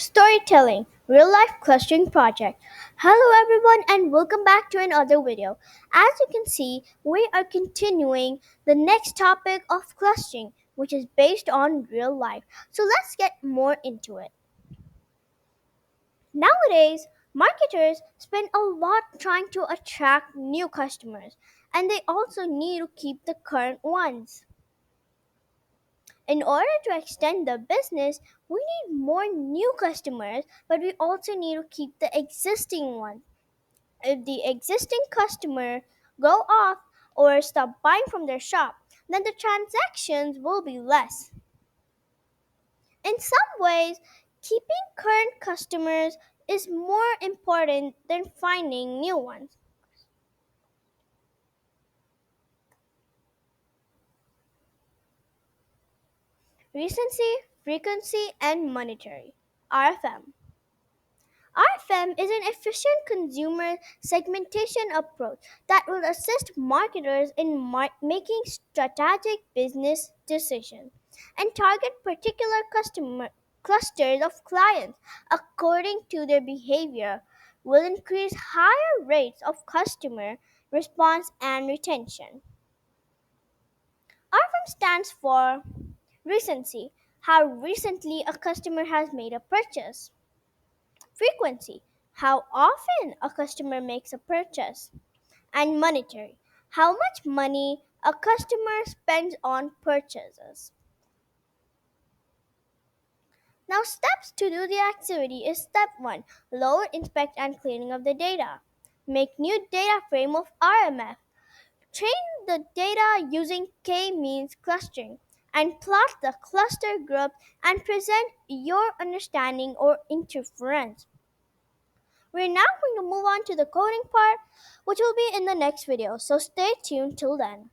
Storytelling Real Life Clustering Project. Hello, everyone, and welcome back to another video. As you can see, we are continuing the next topic of clustering, which is based on real life. So let's get more into it. Nowadays, marketers spend a lot trying to attract new customers, and they also need to keep the current ones. In order to extend the business, we need more new customers, but we also need to keep the existing ones. If the existing customer go off or stop buying from their shop, then the transactions will be less. In some ways, keeping current customers is more important than finding new ones. Recency, frequency, and monetary RFM. RFM is an efficient consumer segmentation approach that will assist marketers in making strategic business decisions and target particular customer clusters of clients according to their behavior will increase higher rates of customer response and retention. RFM stands for recency, how recently a customer has made a purchase. Frequency, how often a customer makes a purchase. And monetary, how much money a customer spends on purchases. Now, steps to do the activity is step 1 load, inspect, and cleaning of the data. Make new data frame of RMF. Train the data using K means clustering and plot the cluster group and present your understanding or interference. We're now going to move on to the coding part, which will be in the next video, so stay tuned till then.